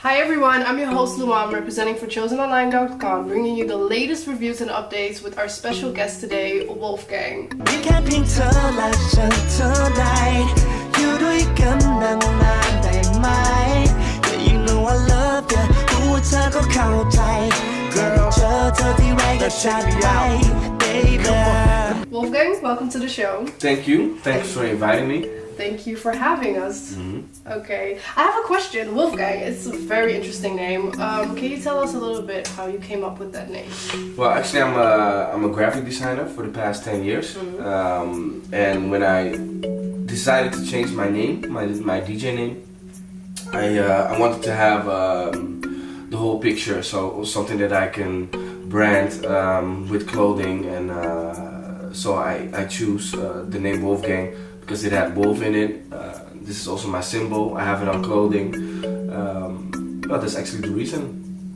Hi everyone, I'm your host Luan, representing for ChossenOnline.com, bringing you the latest reviews and updates with our special guest today, Wolfgang. Wolfgang, welcome to the show. Thank you. Thanks for inviting me. Thank you for having us. Okay, I have a question. Wolfgang, it's a very interesting name. Can you tell us a little bit how you came up with that name? Well, actually, I'm a graphic designer for the past 10 years. And when I decided to change my name, my DJ name, I wanted to have the whole picture, so something that I can brand with clothing, and so I choose the name Wolfgang because it had wolf in it. This is also my symbol. I have it on clothing. Well, that's actually the reason.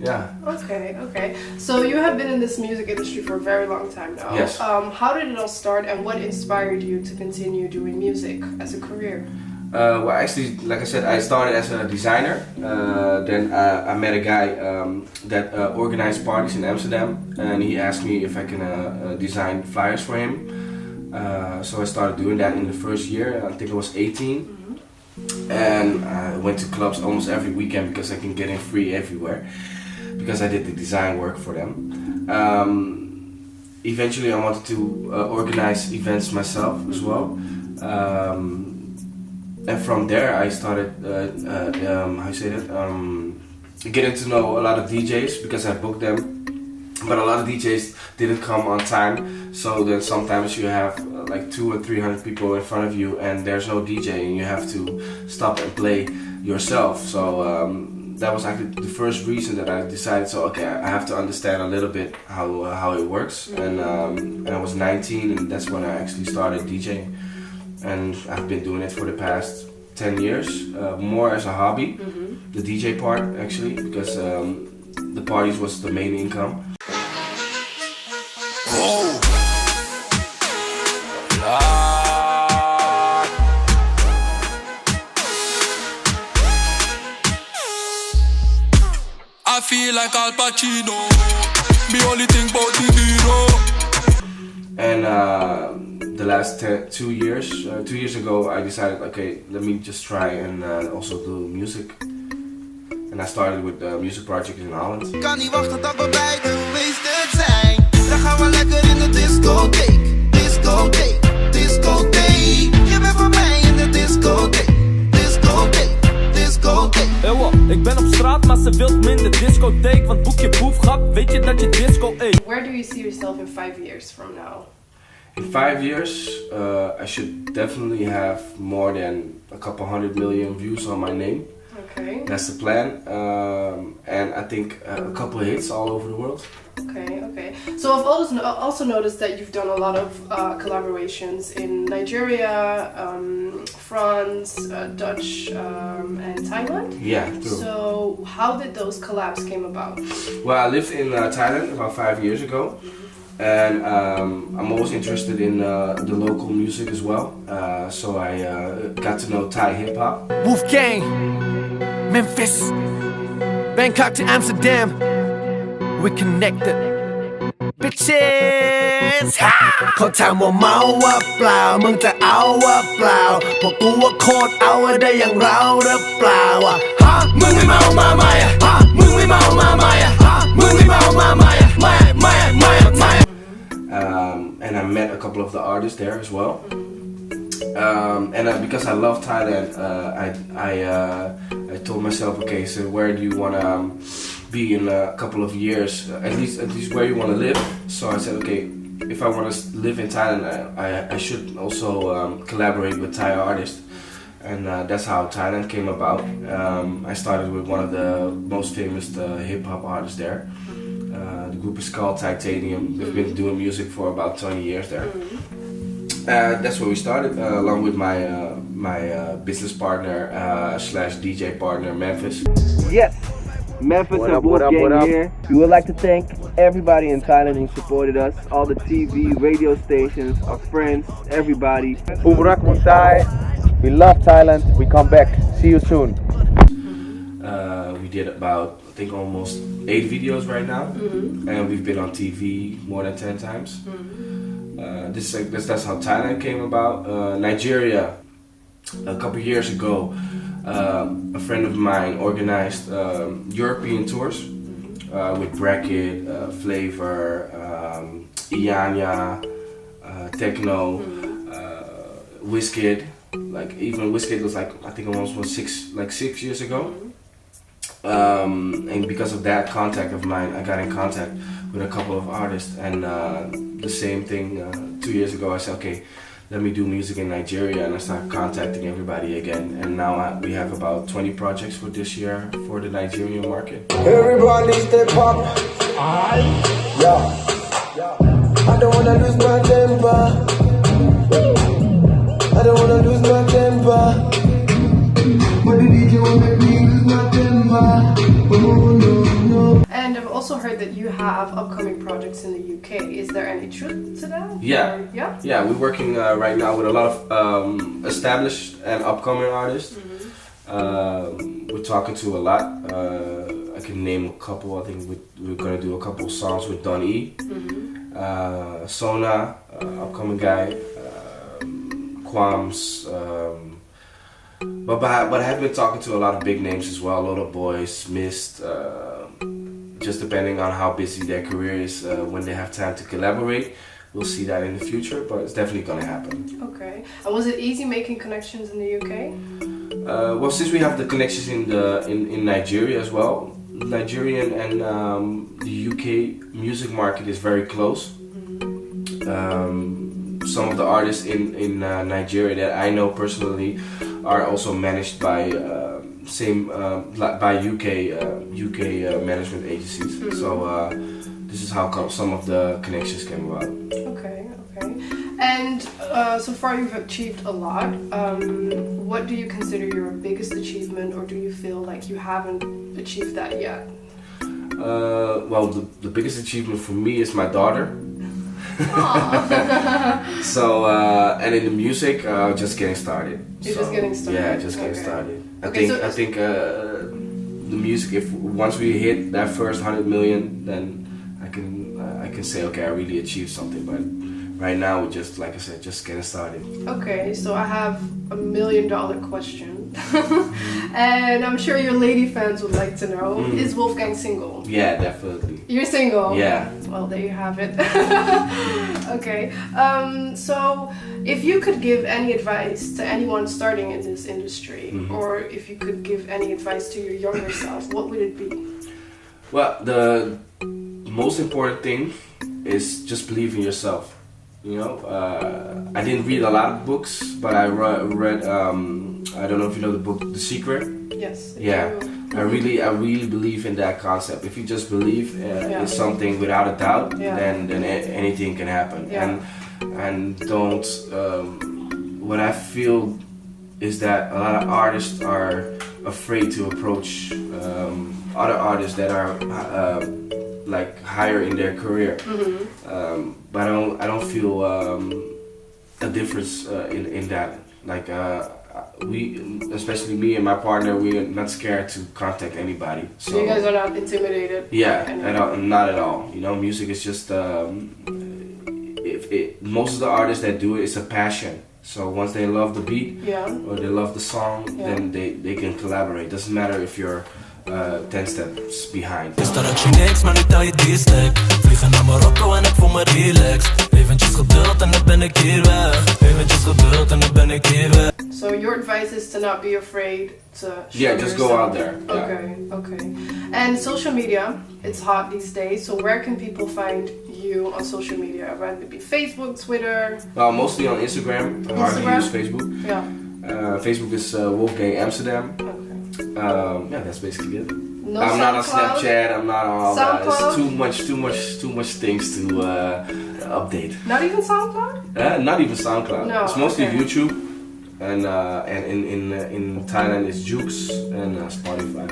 Yeah. Okay. So you have been in this music industry for a very long time now. Yes. How did it all start, and what inspired you to continue doing music as a career? Well, actually, like I said, I started as a designer. Then I met a guy that organized parties in Amsterdam, and he asked me if I can design flyers for him. So I started doing that in the first year. I think I was 18, and I went to clubs almost every weekend because I can get in free everywhere, because I did the design work for them. Eventually, I wanted to organize events myself as well. And from there I started, getting to know a lot of DJs because I booked them. But a lot of DJs didn't come on time, so then sometimes you have like 200 or 300 people in front of you and there's no DJ and you have to stop and play yourself. So that was actually the first reason that I decided, so okay, I have to understand a little bit how it works. And I was 19 and that's when I actually started DJing. And I've been doing it for the past 10 years, more as a hobby, the DJ part actually, because the parties was the main income. I feel like Al Pacino, me only think about the hero. And the last 2 years ago, I decided, okay, let me just try and also do music. And I started with the music project in Holland. Kan niet wachten tot we beiden wasted zijn. Dan gaan we lekker in de discotheek. Discotheek, discotheek. Je bent voor mij in de discotheek. Discotheek, discotheek. Ewa, ik ben op straat, maar ze wilt minder discotheek. Want boek je boefgrap, weet je dat je disco eet. Where do you see yourself in 5 years from now? In 5 years, I should definitely have more than a couple 100 million views on my name. Okay. That's the plan, and I think a couple hits all over the world. Okay. So I've also noticed that you've done a lot of collaborations in Nigeria, France, Dutch, and Thailand. Yeah, true. So how did those collabs came about? Well, I lived in Thailand about 5 years ago, and I'm always interested in the local music as well. So I got to know Thai hip hop. Wolfgang, Memphis, Bangkok to Amsterdam, we're connected. Bitches เขาถามว่าเมาว่าเปล่ามึงจะเอาว่าเปล่าพวกกูว่าโคตรเอาได้อย่างเราหรือเปล่าอ่ะฮะมึงไม่เมามาใหม่อ่ะฮะมึงไม่เมามาใหม่อ่ะฮะมึงไม่เมามาใหม่อ่ะไม่ And I met a couple of the artists there as well. And because I love Thailand, I told myself, okay, so where do you want to be in a couple of years? At least where you want to live. So I said, okay, if I want to live in Thailand, I should also collaborate with Thai artists. And that's how Thailand came about. I started with one of the most famous hip hop artists there. The group is called Titanium. They've been doing music for about 20 years there. That's where we started, along with my business partner slash DJ partner, Memphis. Yes, Memphis and Wolfgang here. We would like to thank everybody in Thailand who supported us, all the TV, radio stations, our friends, everybody. Uburak Musai. We love Thailand. We come back. See you soon. We did about, I think, almost 8 videos right now, and we've been on TV more than 10 times. That's how Thailand came about. Nigeria, a couple years ago, a friend of mine organized European tours with Bracket, Flavor, Ianya, Techno, Wizkid. Like even Wizkid was like, I think almost was 6 years ago. And because of that contact of mine, I got in contact with a couple of artists, and the same thing 2 years ago. I said, okay, let me do music in Nigeria, and I started contacting everybody again. And now we have about 20 projects for this year for the Nigerian market. Everybody step up. Yeah. I don't wanna lose my temper. I don't wanna lose my temper. But the DJ won't make me lose my temper. Oh no. And I've also heard that you have upcoming projects in the UK. Is there any truth to that? Yeah. Or, yeah? Yeah, we're working right now with a lot of established and upcoming artists. We're talking to a lot. I can name a couple. I think we're gonna do a couple songs with Don E. Sona, upcoming guy. Quams. But I have been talking to a lot of big names as well. Load of Boys, Mist. Just depending on how busy their career is, when they have time to collaborate, we'll see that in the future. But it's definitely gonna happen. Okay. And was it easy making connections in the UK? Well, since we have the connections in Nigeria as well, Nigerian and the UK music market is very close. Some of the artists in Nigeria that I know personally are also managed by UK management agencies. So this is how some of the connections came about. Okay. And so far you've achieved a lot. What do you consider your biggest achievement, or do you feel like you haven't achieved that yet? Well, the biggest achievement for me is my daughter. So and in the music, just getting started. You're just getting started. Yeah, just getting started. I think the music, if once we hit that first 100 million, then I can say, okay, I really achieved something. But right now, we're just, like I said, just getting started. Okay, so I have $1 million question, and I'm sure your lady fans would like to know: is Wolfgang single? Yeah, definitely. You're single? Yeah. Well, there you have it. Okay. So, if you could give any advice to anyone starting in this industry, or if you could give any advice to your younger self, what would it be? Well, the most important thing is just believe in yourself. You know, I didn't read a lot of books, but I read. I don't know if you know the book The Secret. Yes. Yeah. I really believe in that concept. If you just believe in something without a doubt, then anything can happen. Yeah. And don't. What I feel is that a lot of artists are afraid to approach other artists that are like higher in their career. But I don't feel a difference in that. Like we, especially me and my partner, we are not scared to contact anybody. So you guys are not intimidated? Yeah, not at all. You know, music is just most of the artists that do it, it's a passion. So once they love the beat or they love the song, then they can collaborate. Doesn't matter if you're 10 steps behind. Is dat je niks, maar niet aan je D-stack. Vliegen naar Marokko en ik voel me relaxed. Eventjes geduld en dan ben ik hier weg. Eventjes geduld en dan ben ik hier weg. So your advice is to not be afraid to show just yourself. go out there. Okay. And social media, it's hot these days. So where can people find you on social media? Whether it be Facebook, Twitter? Well, mostly on Instagram. I hardly use Facebook. Yeah. Facebook is Wolfgang Amsterdam. Okay. That's basically it. No I'm not on SoundCloud? Snapchat. I'm not on all that. SoundCloud? It's too much things to update. Not even SoundCloud? Not even SoundCloud. No, It's mostly okay. YouTube, and in Thailand it's Jukes and Spotify.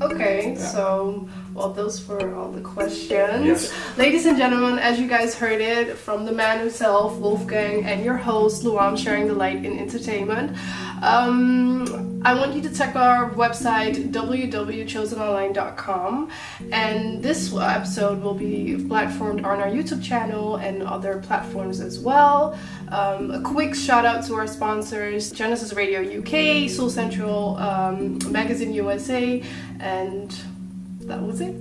Okay, Yeah. so Well, those were all the questions. Yes. Ladies and gentlemen, as you guys heard it from the man himself, Wolfgang, and your host, Luam, sharing the light in entertainment. I want you to check our website, www.chossenonline.com, and this episode will be platformed on our YouTube channel and other platforms as well. A quick shout out to our sponsors, Genesis Radio UK, Soul Central, Magazine USA, and that was it.